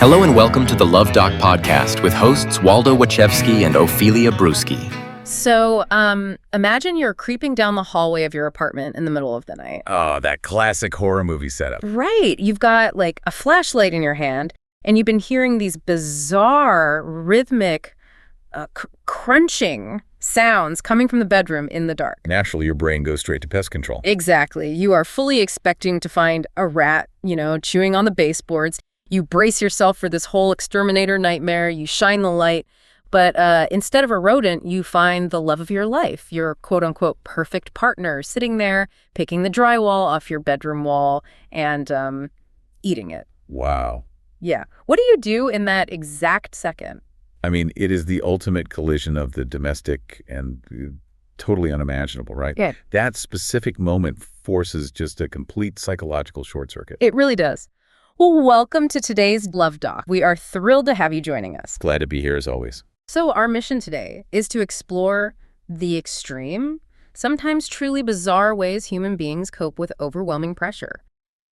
Hello and welcome to the Luv Doc podcast with hosts Waldo Wachewski and Ophelia Bruschi. So, imagine you're creeping down the hallway of your apartment in the middle of the night. Oh, that classic horror movie setup. Right. You've got like a flashlight in your hand, and you've been hearing these bizarre, rhythmic, crunching sounds coming from the bedroom in the dark. Naturally, your brain goes straight to pest control. Exactly. You are fully expecting to find a rat, chewing on the baseboards. You brace yourself for this whole exterminator nightmare. You shine the light. But instead of a rodent, you find the love of your life, your quote-unquote perfect partner, sitting there, picking the drywall off your bedroom wall and eating it. Wow. Yeah. What do you do in that exact second? I mean, it is the ultimate collision of the domestic and totally unimaginable, right? Yeah. That specific moment forces just a complete psychological short circuit. It really does. Well, welcome to today's Luv Doc. We are thrilled to have you joining us. Glad to be here as always. So our mission today is to explore the extreme, sometimes truly bizarre ways human beings cope with overwhelming pressure.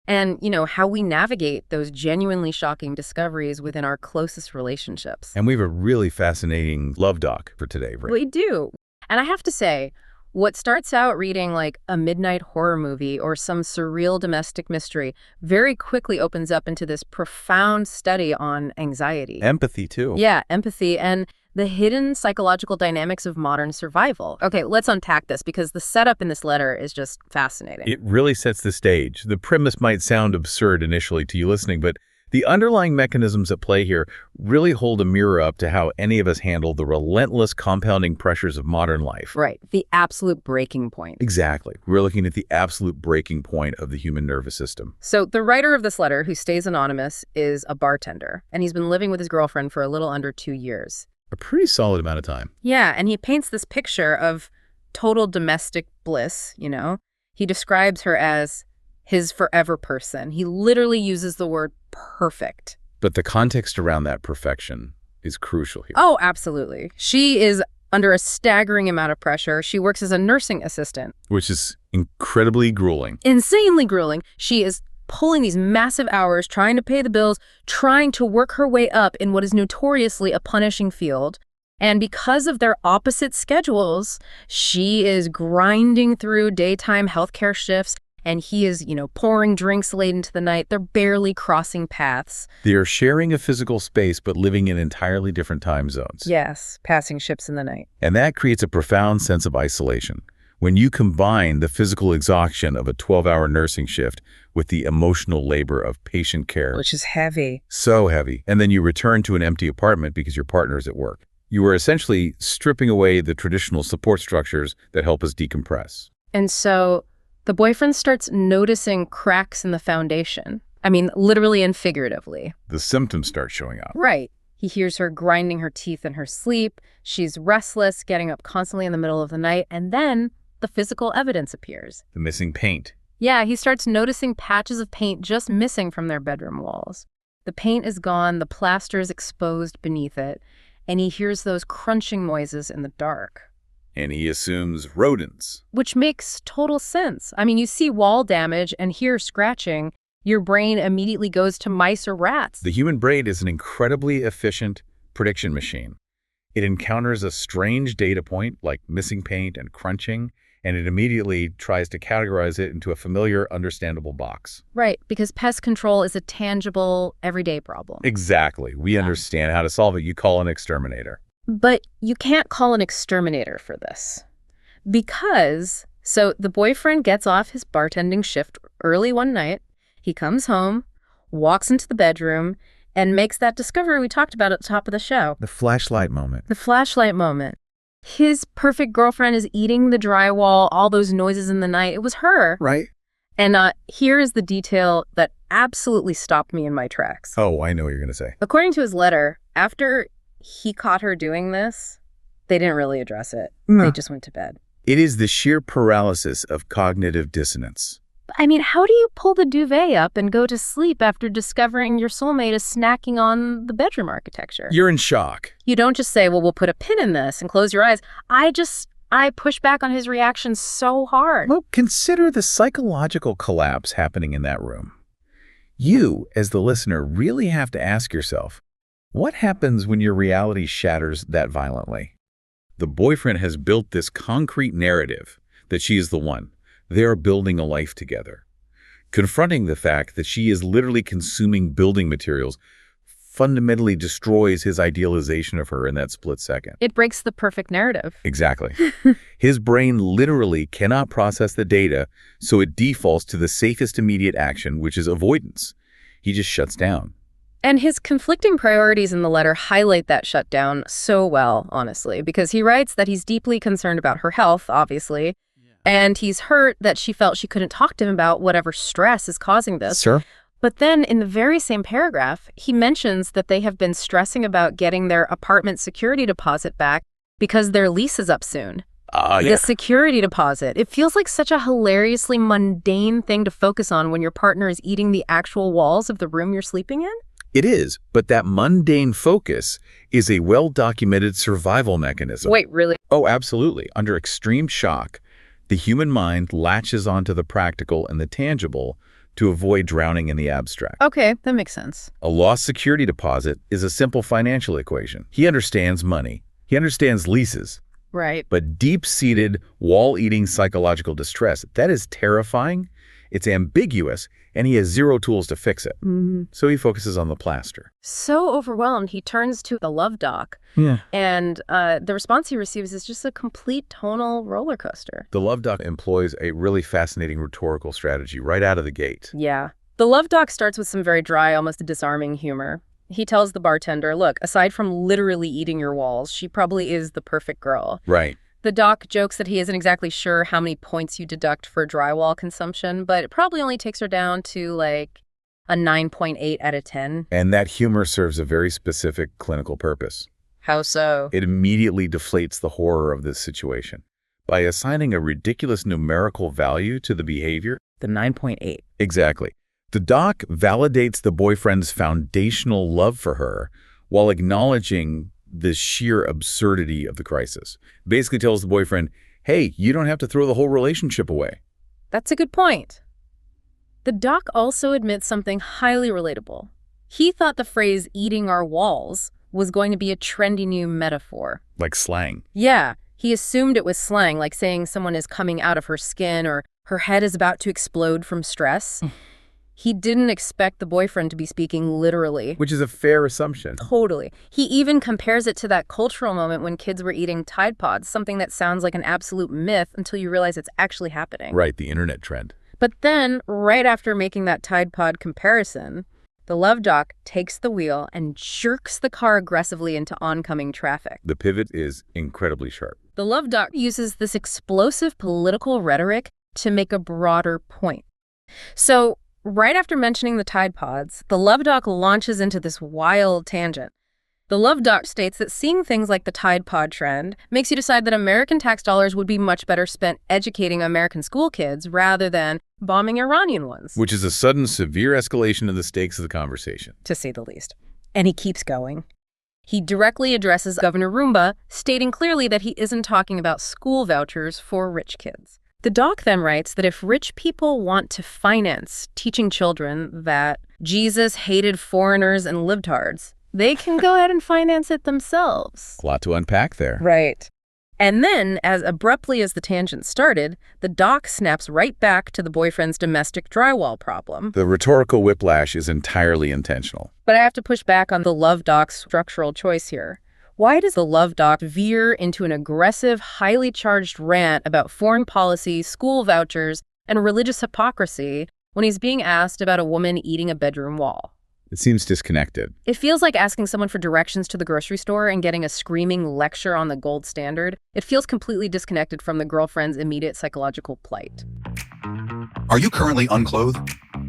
And, how we navigate those genuinely shocking discoveries within our closest relationships. And we have a really fascinating Luv Doc for today, right? We do. And I have to say, what starts out reading like a midnight horror movie or some surreal domestic mystery very quickly opens up into this profound study on anxiety. Empathy, too. Yeah, empathy and the hidden psychological dynamics of modern survival. Okay, let's unpack this because the setup in this letter is just fascinating. It really sets the stage. The premise might sound absurd initially to you listening, but the underlying mechanisms at play here really hold a mirror up to how any of us handle the relentless compounding pressures of modern life. Right, the absolute breaking point. Exactly. We're looking at the absolute breaking point of the human nervous system. So the writer of this letter, who stays anonymous, is a bartender, and he's been living with his girlfriend for a little under 2 years. A pretty solid amount of time. Yeah, and he paints this picture of total domestic bliss, He describes her as his forever person. He literally uses the word perfect. But the context around that perfection is crucial here. Oh, absolutely. She is under a staggering amount of pressure. She works as a nursing assistant. Which is incredibly grueling. Insanely grueling. She is pulling these massive hours, trying to pay the bills, trying to work her way up in what is notoriously a punishing field. And because of their opposite schedules, she is grinding through daytime healthcare shifts, and he is, pouring drinks late into the night. They're barely crossing paths. They are sharing a physical space, but living in entirely different time zones. Yes, passing ships in the night. And that creates a profound sense of isolation. When you combine the physical exhaustion of a 12-hour nursing shift with the emotional labor of patient care. Which is heavy. So heavy. And then you return to an empty apartment because your partner is at work. You are essentially stripping away the traditional support structures that help us decompress. And so the boyfriend starts noticing cracks in the foundation. I mean, literally and figuratively. The symptoms start showing up. Right. He hears her grinding her teeth in her sleep. She's restless, getting up constantly in the middle of the night. And then the physical evidence appears. The missing paint. Yeah, he starts noticing patches of paint just missing from their bedroom walls. The paint is gone, the plaster is exposed beneath it, and he hears those crunching noises in the dark. And he assumes rodents. Which makes total sense. I mean, you see wall damage and hear scratching, your brain immediately goes to mice or rats. The human brain is an incredibly efficient prediction machine. It encounters a strange data point like missing paint and crunching, and it immediately tries to categorize it into a familiar, understandable box. Right, because pest control is a tangible, everyday problem. Exactly. We understand how to solve it. You call an exterminator. But you can't call an exterminator for this. So the boyfriend gets off his bartending shift early one night. He comes home, walks into the bedroom, and makes that discovery we talked about at the top of the show. The flashlight moment. The flashlight moment. His perfect girlfriend is eating the drywall, all those noises in the night. It was her. Right. And here is the detail that absolutely stopped me in my tracks. Oh, I know what you're going to say. According to his letter, after he caught her doing this, they didn't really address it. No. They just went to bed. It is the sheer paralysis of cognitive dissonance. I mean, how do you pull the duvet up and go to sleep after discovering your soulmate is snacking on the bedroom architecture? You're in shock. You don't just say, well, we'll put a pin in this and close your eyes. I push back on his reaction so hard. Well, consider the psychological collapse happening in that room. You, as the listener, really have to ask yourself, what happens when your reality shatters that violently? The boyfriend has built this concrete narrative that she is the one. They are building a life together. Confronting the fact that she is literally consuming building materials fundamentally destroys his idealization of her in that split second. It breaks the perfect narrative. Exactly. His brain literally cannot process the data, so it defaults to the safest immediate action, which is avoidance. He just shuts down. And his conflicting priorities in the letter highlight that shutdown so well, honestly, because he writes that he's deeply concerned about her health, obviously, and he's hurt that she felt she couldn't talk to him about whatever stress is causing this. Sure. But then in the very same paragraph, he mentions that they have been stressing about getting their apartment security deposit back because their lease is up soon. The security deposit. It feels like such a hilariously mundane thing to focus on when your partner is eating the actual walls of the room you're sleeping in. It is, but that mundane focus is a well-documented survival mechanism. Wait, really? Oh, absolutely. Under extreme shock, the human mind latches onto the practical and the tangible to avoid drowning in the abstract. Okay, that makes sense. A lost security deposit is a simple financial equation. He understands money. He understands leases. Right. But deep-seated, wall-eating psychological distress, that is terrifying. It's ambiguous, and he has zero tools to fix it. So he focuses on the plaster. So overwhelmed, he turns to the Luv Doc. Yeah. And the response he receives is just a complete tonal roller coaster. The Luv Doc employs a really fascinating rhetorical strategy right out of the gate. Yeah. The Luv Doc starts with some very dry, almost disarming humor. He tells the bartender, look, aside from literally eating your walls, she probably is the perfect girl. Right. The doc jokes that he isn't exactly sure how many points you deduct for drywall consumption, but it probably only takes her down to like a 9.8 out of 10. And that humor serves a very specific clinical purpose. How so? It immediately deflates the horror of this situation. By assigning a ridiculous numerical value to the behavior. The 9.8. Exactly. The doc validates the boyfriend's foundational love for her while acknowledging the sheer absurdity of the crisis. Basically tells the boyfriend, hey, you don't have to throw the whole relationship away. That's a good point. The doc also admits something highly relatable. He thought the phrase eating our walls was going to be a trendy new metaphor. Like slang. Yeah, he assumed it was slang, like saying someone is coming out of her skin or her head is about to explode from stress. He didn't expect the boyfriend to be speaking literally. Which is a fair assumption. Totally. He even compares it to that cultural moment when kids were eating Tide Pods, something that sounds like an absolute myth until you realize it's actually happening. Right, the internet trend. But then, right after making that Tide Pod comparison, the Luv Doc takes the wheel and jerks the car aggressively into oncoming traffic. The pivot is incredibly sharp. The Luv Doc uses this explosive political rhetoric to make a broader point. So, right after mentioning the Tide Pods, the Luv Doc launches into this wild tangent. The Luv Doc states that seeing things like the Tide Pod trend makes you decide that American tax dollars would be much better spent educating American school kids rather than bombing Iranian ones. Which is a sudden, severe escalation of the stakes of the conversation. To say the least. And he keeps going. He directly addresses Governor Roomba, stating clearly that he isn't talking about school vouchers for rich kids. The doc then writes that if rich people want to finance teaching children that Jesus hated foreigners and libtards, they can go ahead and finance it themselves. A lot to unpack there. Right. And then, as abruptly as the tangent started, the doc snaps right back to the boyfriend's domestic drywall problem. The rhetorical whiplash is entirely intentional. But I have to push back on the Luv Doc's structural choice here. Why does the Luv Doc veer into an aggressive, highly charged rant about foreign policy, school vouchers, and religious hypocrisy when he's being asked about a woman eating a bedroom wall? It seems disconnected. It feels like asking someone for directions to the grocery store and getting a screaming lecture on the gold standard. It feels completely disconnected from the girlfriend's immediate psychological plight. Are you currently unclothed?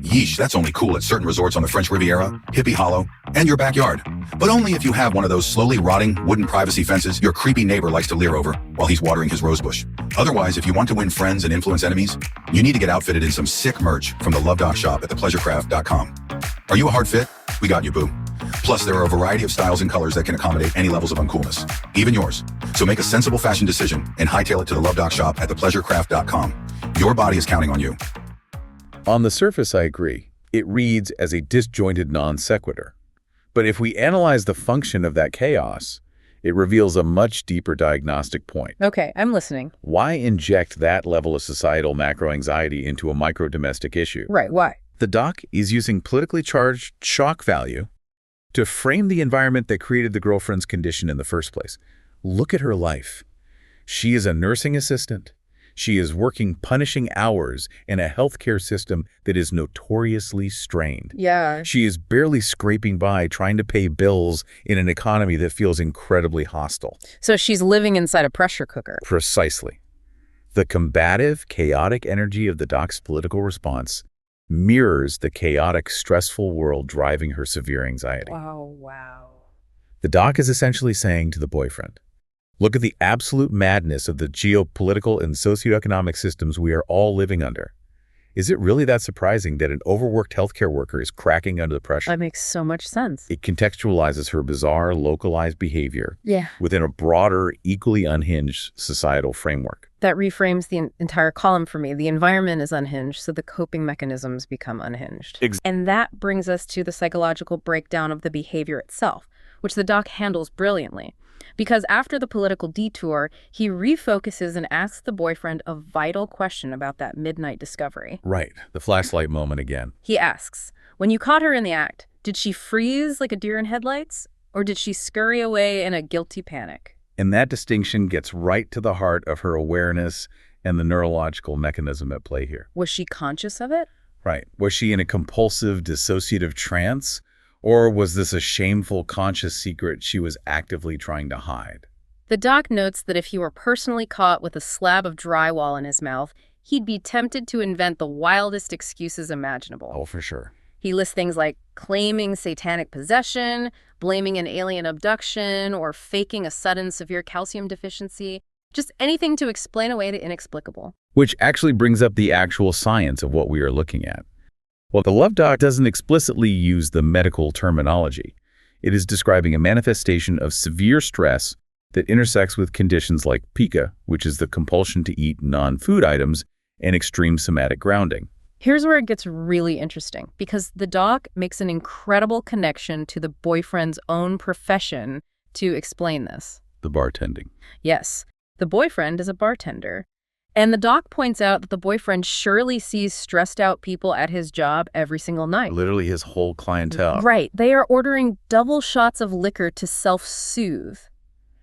Yeesh, that's only cool at certain resorts on the French Riviera, Hippie Hollow, and your backyard. But only if you have one of those slowly rotting wooden privacy fences your creepy neighbor likes to leer over while he's watering his rosebush. Otherwise, if you want to win friends and influence enemies, you need to get outfitted in some sick merch from the Luv Doc shop at thepleasurecraft.com. Are you a hard fit? We got you, boo. Plus, there are a variety of styles and colors that can accommodate any levels of uncoolness, even yours. So make a sensible fashion decision and hightail it to the Luv Doc shop at thepleasurecraft.com. Your body is counting on you. On the surface, I agree. It reads as a disjointed non sequitur. But if we analyze the function of that chaos, it reveals a much deeper diagnostic point. Okay, I'm listening. Why inject that level of societal macro-anxiety into a micro-domestic issue? Right, why? The doc is using politically charged shock value to frame the environment that created the girlfriend's condition in the first place. Look at her life. She is a nursing assistant. She is working punishing hours in a healthcare system that is notoriously strained. Yeah. She is barely scraping by trying to pay bills in an economy that feels incredibly hostile. So she's living inside a pressure cooker. Precisely. The combative, chaotic energy of the doc's political response mirrors the chaotic, stressful world driving her severe anxiety. Wow. The doc is essentially saying to the boyfriend, look at the absolute madness of the geopolitical and socioeconomic systems we are all living under. Is it really that surprising that an overworked healthcare worker is cracking under the pressure? That makes so much sense. It contextualizes her bizarre, localized behavior within a broader, equally unhinged societal framework. That reframes the entire column for me. The environment is unhinged, so the coping mechanisms become unhinged. And that brings us to the psychological breakdown of the behavior itself, which the doc handles brilliantly. Because after the political detour, he refocuses and asks the boyfriend a vital question about that midnight discovery. Right, the flashlight moment again. He asks, when you caught her in the act, did she freeze like a deer in headlights, or did she scurry away in a guilty panic? And that distinction gets right to the heart of her awareness and the neurological mechanism at play here. Was she conscious of it? Right. Was she in a compulsive, dissociative trance? Or was this a shameful, conscious secret she was actively trying to hide? The doc notes that if he were personally caught with a slab of drywall in his mouth, he'd be tempted to invent the wildest excuses imaginable. Oh, for sure. He lists things like claiming satanic possession, blaming an alien abduction, or faking a sudden severe calcium deficiency. Just anything to explain away the inexplicable. Which actually brings up the actual science of what we are looking at. Well, the Luv Doc doesn't explicitly use the medical terminology. It is describing a manifestation of severe stress that intersects with conditions like pica, which is the compulsion to eat non-food items, and extreme somatic grounding. Here's where it gets really interesting, because the doc makes an incredible connection to the boyfriend's own profession to explain this. The bartending. Yes, the boyfriend is a bartender. And the doc points out that the boyfriend surely sees stressed out people at his job every single night. Literally his whole clientele. Right. They are ordering double shots of liquor to self-soothe.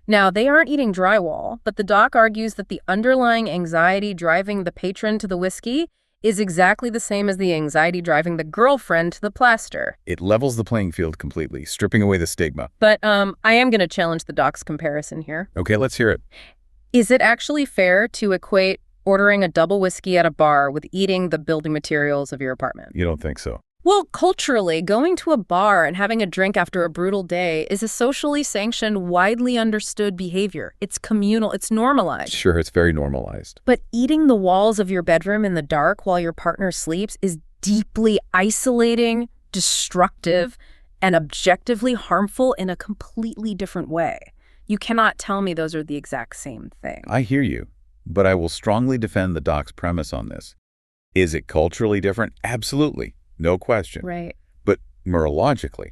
Now, they aren't eating drywall, but the doc argues that the underlying anxiety driving the patron to the whiskey is exactly the same as the anxiety driving the girlfriend to the plaster. It levels the playing field completely, stripping away the stigma. But I am going to challenge the doc's comparison here. Okay, let's hear it. Is it actually fair to equate ordering a double whiskey at a bar with eating the building materials of your apartment? You don't think so? Well, culturally, going to a bar and having a drink after a brutal day is a socially sanctioned, widely understood behavior. It's communal. It's normalized. Sure, it's very normalized. But eating the walls of your bedroom in the dark while your partner sleeps is deeply isolating, destructive, and objectively harmful in a completely different way. You cannot tell me those are the exact same thing. I hear you, but I will strongly defend the doc's premise on this. Is it culturally different? Absolutely. No question. Right. But neurologically,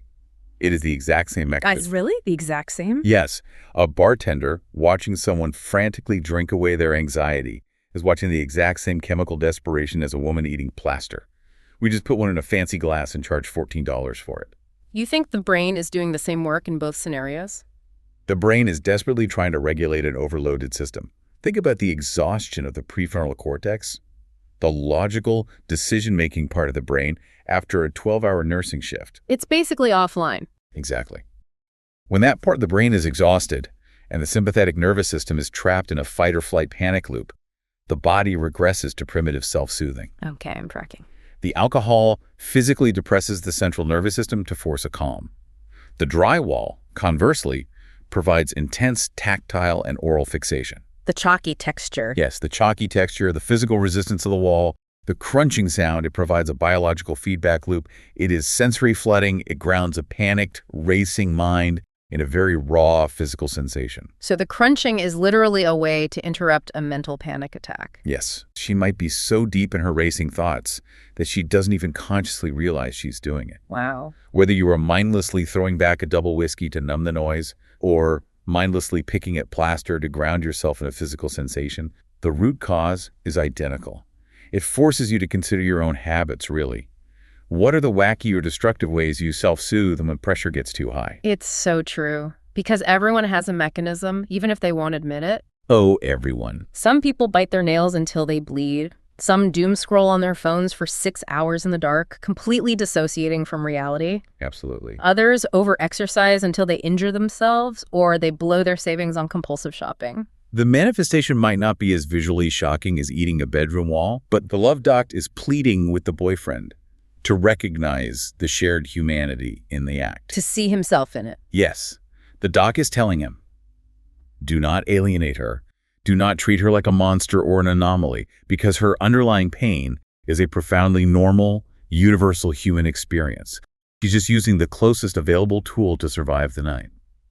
it is the exact same mechanism. Really? The exact same? Yes. A bartender watching someone frantically drink away their anxiety is watching the exact same chemical desperation as a woman eating plaster. We just put one in a fancy glass and charge $14 for it. You think the brain is doing the same work in both scenarios? The brain is desperately trying to regulate an overloaded system. Think about the exhaustion of the prefrontal cortex, the logical decision-making part of the brain after a 12-hour nursing shift. It's basically offline. Exactly. When that part of the brain is exhausted and the sympathetic nervous system is trapped in a fight-or-flight panic loop, the body regresses to primitive self-soothing. Okay, I'm tracking. The alcohol physically depresses the central nervous system to force a calm. The drywall, conversely, provides intense tactile and oral fixation. The chalky texture. Yes, the chalky texture, the physical resistance of the wall, the crunching sound, it provides a biological feedback loop. It is sensory flooding. It grounds a panicked, racing mind in a very raw physical sensation. So the crunching is literally a way to interrupt a mental panic attack. Yes, she might be so deep in her racing thoughts that she doesn't even consciously realize she's doing it. Wow. Whether you are mindlessly throwing back a double whiskey to numb the noise or mindlessly picking at plaster to ground yourself in a physical sensation, the root cause is identical. It forces you to consider your own habits, really. What are the wacky or destructive ways you self-soothe when pressure gets too high? It's so true. Because everyone has a mechanism, even if they won't admit it. Oh, everyone. Some people bite their nails until they bleed. Some doom scroll on their phones for 6 hours in the dark, completely dissociating from reality. Absolutely. Others over-exercise until they injure themselves, or they blow their savings on compulsive shopping. The manifestation might not be as visually shocking as eating a bedroom wall, but the Luv Doc is pleading with the boyfriend to recognize the shared humanity in the act. To see himself in it. Yes, the doc is telling him, do not alienate her. Do not treat her like a monster or an anomaly, because her underlying pain is a profoundly normal, universal human experience. She's just using the closest available tool to survive the night.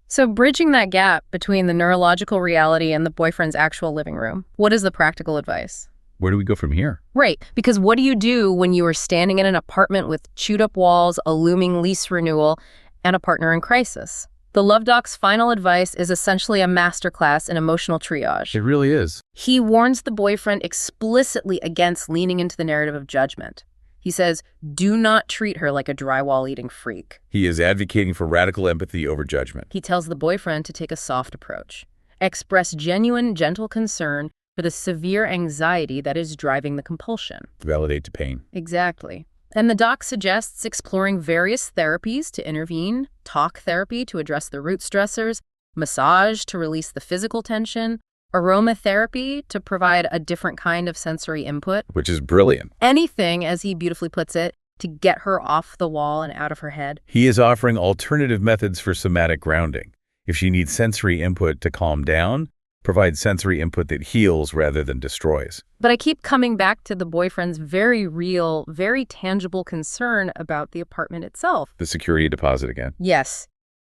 So bridging that gap between the neurological reality and the boyfriend's actual living room, what is the practical advice? Where do we go from here? Right, because what do you do when you are standing in an apartment with chewed-up walls, a looming lease renewal, and a partner in crisis? The Luv Doc's final advice is essentially a masterclass in emotional triage. It really is. He warns the boyfriend explicitly against leaning into the narrative of judgment. He says, do not treat her like a drywall-eating freak. He is advocating for radical empathy over judgment. He tells the boyfriend to take a soft approach, express genuine, gentle concern for the severe anxiety that is driving the compulsion. Validate the pain. Exactly. And the doc suggests exploring various therapies to intervene, talk therapy to address the root stressors, massage to release the physical tension, aromatherapy to provide a different kind of sensory input. Which is brilliant. Anything, as he beautifully puts it, to get her off the wall and out of her head. He is offering alternative methods for somatic grounding. If she needs sensory input to calm down, provide sensory input that heals rather than destroys. But I keep coming back to the boyfriend's very real, very tangible concern about the apartment itself. The security deposit again. Yes.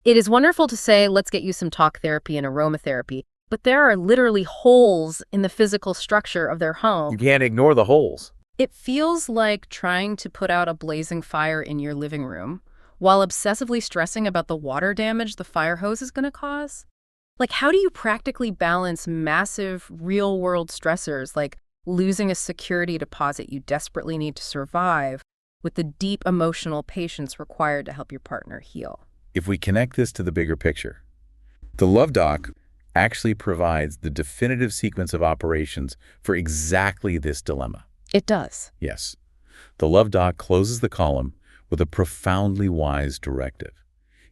It is wonderful to say, let's get you some talk therapy and aromatherapy, but there are literally holes in the physical structure of their home. You can't ignore the holes. It feels like trying to put out a blazing fire in your living room while obsessively stressing about the water damage the fire hose is going to cause. Like, how do you practically balance massive real-world stressors like losing a security deposit you desperately need to survive with the deep emotional patience required to help your partner heal? If we connect this to the bigger picture, the Luv Doc actually provides the definitive sequence of operations for exactly this dilemma. It does. Yes. The Luv Doc closes the column with a profoundly wise directive.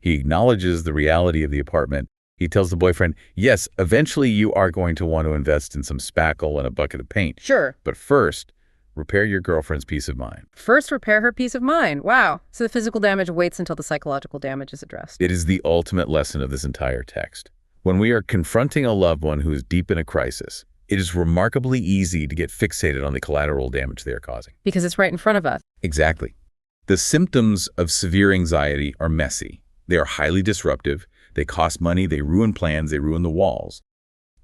He acknowledges the reality of the apartment. He tells the boyfriend, yes, eventually you are going to want to invest in some spackle and a bucket of paint. Sure. But first, repair your girlfriend's peace of mind. First, repair her peace of mind. Wow. So the physical damage waits until the psychological damage is addressed. It is the ultimate lesson of this entire text. When we are confronting a loved one who is deep in a crisis, it is remarkably easy to get fixated on the collateral damage they are causing. Because it's right in front of us. Exactly. The symptoms of severe anxiety are messy. They are highly disruptive. They cost money, they ruin plans, they ruin the walls.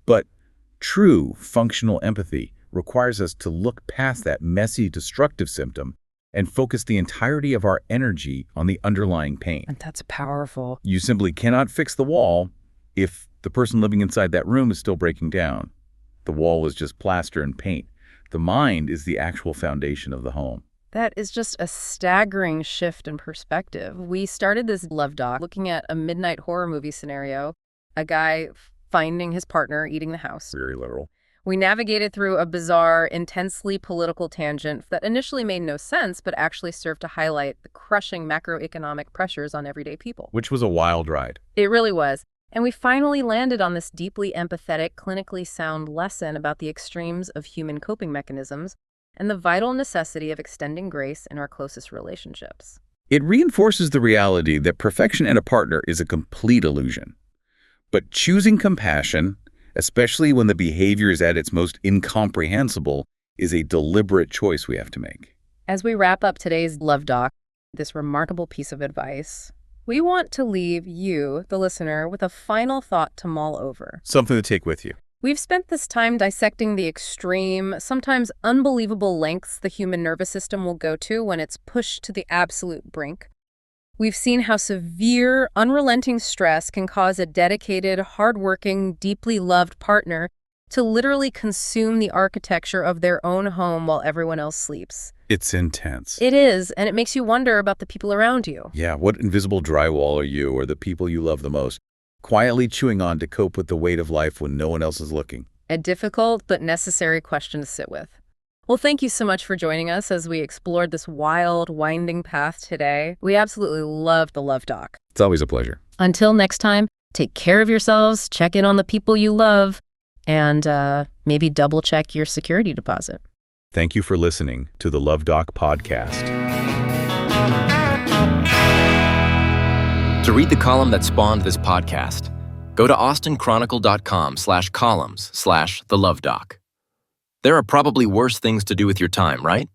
But true functional empathy requires us to look past that messy, destructive symptom and focus the entirety of our energy on the underlying pain. And that's powerful. You simply cannot fix the wall if the person living inside that room is still breaking down. The wall is just plaster and paint. The mind is the actual foundation of the home. That is just a staggering shift in perspective. We started this Luv Doc looking at a midnight horror movie scenario, a guy finding his partner eating the house. Very literal. We navigated through a bizarre, intensely political tangent that initially made no sense, but actually served to highlight the crushing macroeconomic pressures on everyday people. Which was a wild ride. It really was. And we finally landed on this deeply empathetic, clinically sound lesson about the extremes of human coping mechanisms and the vital necessity of extending grace in our closest relationships. It reinforces the reality that perfection in a partner is a complete illusion. But choosing compassion, especially when the behavior is at its most incomprehensible, is a deliberate choice we have to make. As we wrap up today's Luv Doc, this remarkable piece of advice, We want to leave you, the listener, with a final thought to mull over. Something to take with you. We've spent this time dissecting the extreme, sometimes unbelievable lengths the human nervous system will go to when it's pushed to the absolute brink. We've seen how severe, unrelenting stress can cause a dedicated, hardworking, deeply loved partner to literally consume the architecture of their own home while everyone else sleeps. It's intense. It is, and it makes you wonder about the people around you. Yeah, what invisible drywall are you or the people you love the most quietly chewing on to cope with the weight of life when no one else is looking? A difficult but necessary question to sit with. Well, thank you so much for joining us as we explored this wild, winding path today. We absolutely loved the Luv Doc. It's always a pleasure. Until next time, take care of yourselves, check in on the people you love, and maybe double-check your security deposit. Thank you for listening to the Luv Doc podcast. To read the column that spawned this podcast, go to austinchronicle.com/columns/the Luv Doc. There are probably worse things to do with your time, right?